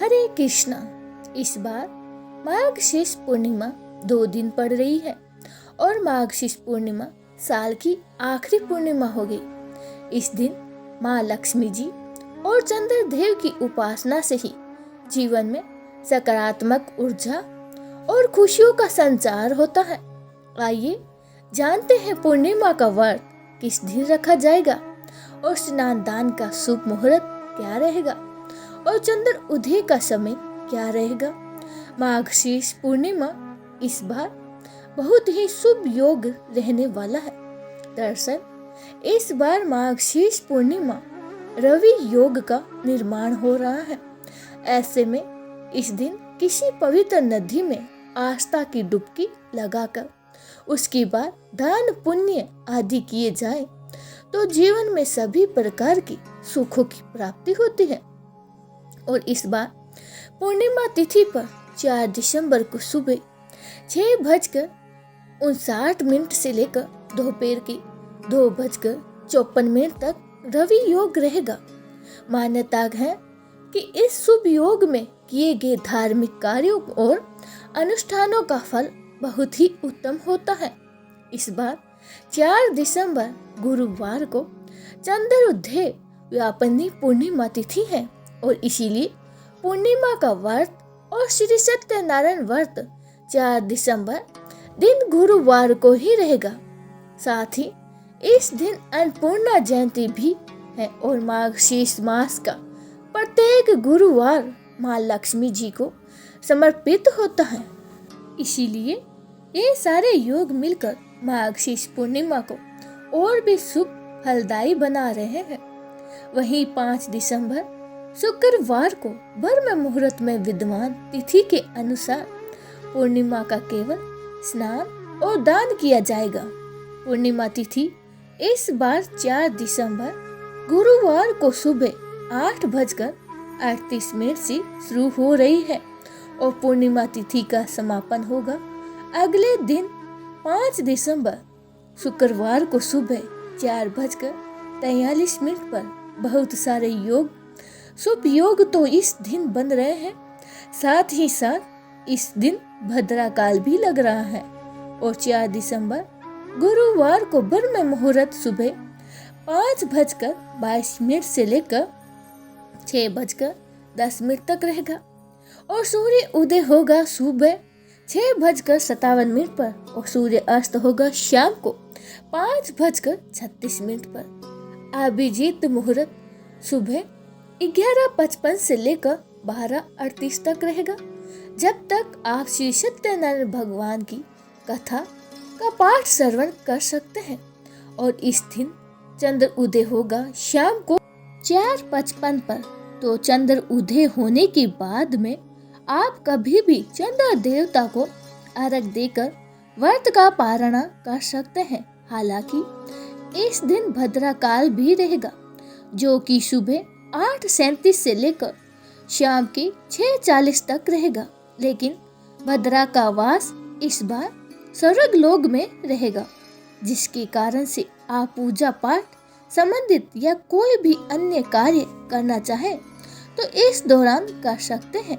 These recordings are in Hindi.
हरे कृष्णा। इस बार माघ शेष पूर्णिमा 2 दिन पड़ रही है और माघ शेष पूर्णिमा साल की आखिरी पूर्णिमा हो गई। इस दिन माँ लक्ष्मी जी और चंद्रदेव की उपासना से ही जीवन में सकारात्मक ऊर्जा और खुशियों का संचार होता है। आइए जानते हैं पूर्णिमा का व्रत किस दिन रखा जाएगा और स्नान दान का शुभ मुहूर्त क्या रहेगा और चंद्र उदय का समय क्या रहेगा। माघ शेष पूर्णिमा इस बार बहुत ही शुभ योग रहने वाला है। दरअसल इस बार माघ शेष पूर्णिमा रवि योग का निर्माण हो रहा है। ऐसे में इस दिन किसी पवित्र नदी में आस्था की डुबकी लगाकर उसके बाद दान पुण्य आदि किए जाए तो जीवन में सभी प्रकार की सुखों की प्राप्ति होती है। और इस बार पूर्णिमा तिथि पर 4 दिसंबर को सुबह 6:59 से लेकर दोपहर के 2:54 तक रवि योग रहेगा। मान्यता है कि इस शुभ योग में किए गए धार्मिक कार्यों और अनुष्ठानों का फल बहुत ही उत्तम होता है। इस बार 4 दिसंबर गुरुवार को चंद्रोदय व्यापनी पूर्णिमा तिथि है और इसीलिए पूर्णिमा का व्रत और श्री सत्यनारायण व्रत 4 दिसंबर दिन गुरुवार को ही रहेगा। साथ ही इस दिन अन्नपूर्णा जयंती भी है और माघ शेष मास का प्रत्येक गुरुवार माँ लक्ष्मी जी को समर्पित होता है। इसीलिए ये सारे योग मिलकर माघ शेष पूर्णिमा को और भी शुभ फलदायी बना रहे हैं। वहीं 5 दिसंबर शुक्रवार को ब्रह्म मुहूर्त में विद्यमान तिथि के अनुसार पूर्णिमा का केवल स्नान और दान किया जाएगा। पूर्णिमा तिथि इस बार 4 दिसंबर गुरुवार को सुबह 8:38 से शुरू हो रही है और पूर्णिमा तिथि का समापन होगा अगले दिन 5 दिसंबर शुक्रवार को सुबह 4:43 पर। बहुत सारे योग शुभ योग तो इस दिन बन रहे हैं, साथ ही साथ इस दिन भद्रा काल भी लग रहा है और 4 दिसंबर गुरुवार को ब्रह्म मुहूर्त सुबह 5:22 से लेकर 6:10 तक रहेगा और सूर्य उदय होगा सुबह 6:57 पर और सूर्य अस्त होगा शाम को 5:36 पर। अभिजीत मुहूर्त सुबह 11:55 से लेकर 12:38 तक रहेगा। जब तक आप श्री सत्यनारायण भगवान की कथा का पाठ श्रवण कर सकते हैं और इस दिन चंद्र उदय होगा शाम को 4:55 पर। तो चंद्र उदय होने के बाद में आप कभी भी चंद्र देवता को अर्घ देकर व्रत का पारण कर सकते हैं। हालांकि इस दिन भद्रा काल भी रहेगा जो कि सुबह 8:37 से लेकर शाम के 6:40 तक रहेगा। लेकिन भद्रा का वास इस बार स्वर्ग लोक में रहेगा, जिसके कारण से आप पूजा पाठ संबंधित या कोई भी अन्य कार्य करना चाहे तो इस दौरान कर सकते हैं।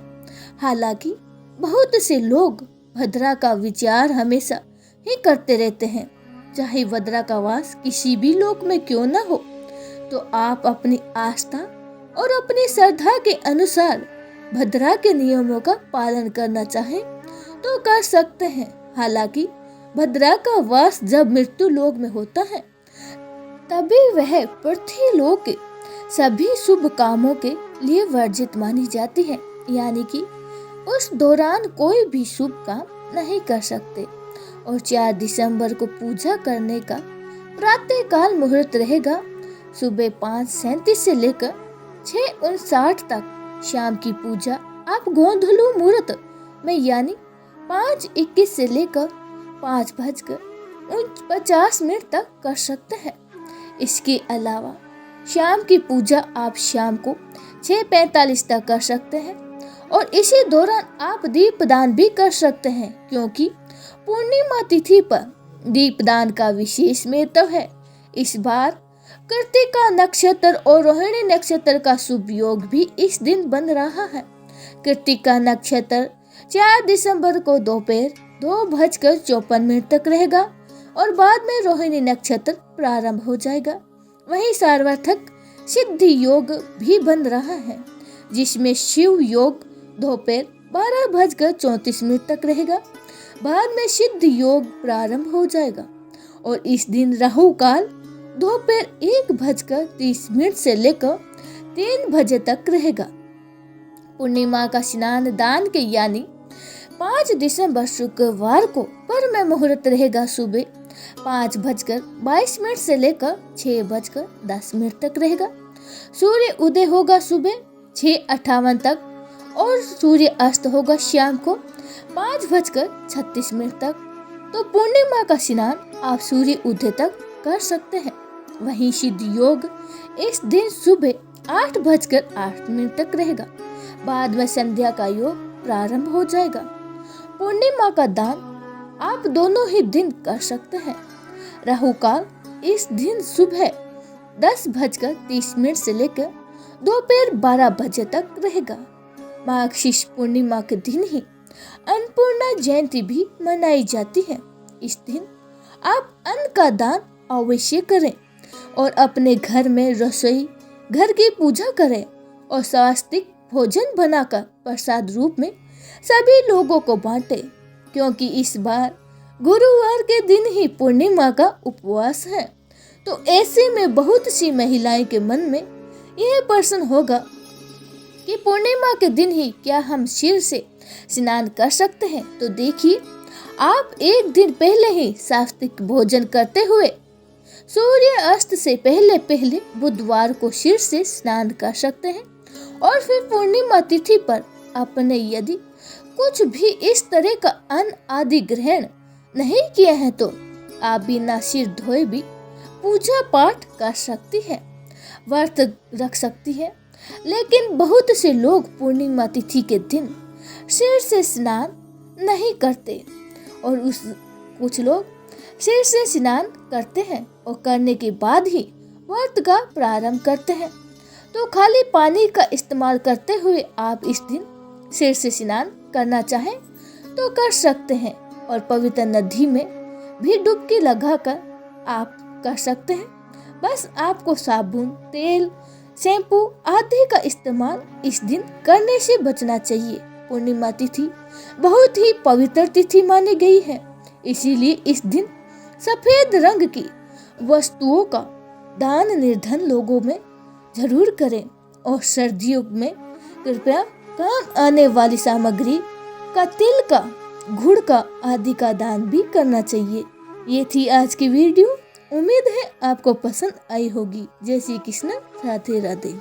हालांकि बहुत से लोग भद्रा का विचार हमेशा ही करते रहते हैं, चाहे भद्रा का वास किसी भी लोक में क्यों न हो। तो आप अपनी आस्था और अपनी श्रद्धा के अनुसार भद्रा के नियमों का पालन करना चाहें तो कर सकते हैं। हालांकि भद्रा का वास जब मृत्यु लोक में होता है तभी वह पृथ्वी लोक के सभी शुभ कामों के लिए वर्जित मानी जाती है, यानी कि उस दौरान कोई भी शुभ काम नहीं कर सकते। और 4 दिसंबर को पूजा करने का प्रातः काल मुहूर्त रहेगा सुबह 5:37 से लेकर 6:59 तक। शाम की पूजा आप गोधूली मुहूर्त में यानी 5:21 से लेकर 5:50 तक कर सकते हैं। इसके अलावा शाम की पूजा आप शाम को 6:45 तक कर सकते हैं और इसी दौरान आप दीपदान भी कर सकते हैं, क्योंकि पूर्णिमा तिथि पर दीपदान का विशेष महत्व है। इस बार कृत्तिका नक्षत्र और रोहिणी नक्षत्र का शुभ योग भी इस दिन बन रहा है। कृत्तिका नक्षत्र 4 दिसंबर को दोपहर 2:54 तक रहेगा और बाद में रोहिणी नक्षत्र प्रारंभ हो जाएगा। वहीं सार्वर्थक सिद्धि योग भी बन रहा है, जिसमें शिव योग दोपहर 12:34 तक रहेगा। बाद में सिद्ध योग प्रारंभ हो जाएगा और इस दिन राहु काल दोपहर 1:30 से लेकर 3 बजे तक रहेगा। पूर्णिमा का स्नान दान के यानी 5 दिसंबर शुक्रवार को ब्रह्म मुहूर्त रहेगा। सुबह 5:22 से लेकर 6:10 तक रहेगा। सूर्य उदय होगा सुबह 6:58 तक और सूर्य अस्त होगा शाम को 5:36 तक। तो पूर्णिमा का स्नान आप सूर्य उदय तक कर सकते हैं। वहीं सिद्ध योग इस दिन सुबह 8:08 तक रहेगा। बाद में संध्या का योग प्रारंभ हो जाएगा। पूर्णिमा का दान आप दोनों ही दिन कर सकते हैं। राहु काल इस दिन सुबह 10:30 से लेकर दोपहर 12 बजे तक रहेगा। मार्गशीर्ष पूर्णिमा के दिन ही अन्नपूर्णा जयंती भी मनाई जाती है। इस दिन आप अन्न का दान अवश्य करें और अपने घर में रसोई घर की पूजा करें और स्वास्तिक भोजन बनाकर प्रसाद रूप में सभी लोगों को बांटें, क्योंकि इस बार गुरुवार के दिन ही पूर्णिमा का उपवास है। तो ऐसे में बहुत सी महिलाएं के मन में यह प्रश्न होगा कि पूर्णिमा के दिन ही क्या हम सिर से स्नान कर सकते हैं। तो देखिए, आप एक दिन पहले ही सात्विक भोजन करते हुए सूर्य अस्त से पहले बुधवार को सिर से स्नान कर सकते हैं और फिर पूर्णिमा तिथि पर अपने यदि कुछ भी इस तरह का अन्न आदि ग्रहण नहीं किया है तो आप बिना सिर धोए भी पूजा पाठ कर सकती है, व्रत रख सकती है। लेकिन बहुत से लोग पूर्णिमा तिथि के दिन सिर से स्नान नहीं करते और कुछ लोग सिर से स्नान करते हैं और करने के बाद ही व्रत का प्रारंभ करते हैं। तो खाली पानी का इस्तेमाल करते हुए आप इस दिन सिर से स्नान करना चाहें तो कर सकते हैं और पवित्र नदी में भी डुबकी लगाकर आप कर सकते हैं। बस आपको साबुन, तेल, शैम्पू आदि का इस्तेमाल इस दिन करने से बचना चाहिए। पूर्णिमा तिथि बहुत ही पवित्र तिथि मानी गई है, इसीलिए इस दिन सफेद रंग की वस्तुओं का दान निर्धन लोगों में जरूर करें और सर्दियों में कृपया काम आने वाली सामग्री का तिल का, गुड़ का आदि का दान भी करना चाहिए। ये थी आज की वीडियो। उम्मीद है आपको पसंद आई होगी। जय श्री कृष्ण, राधे राधे।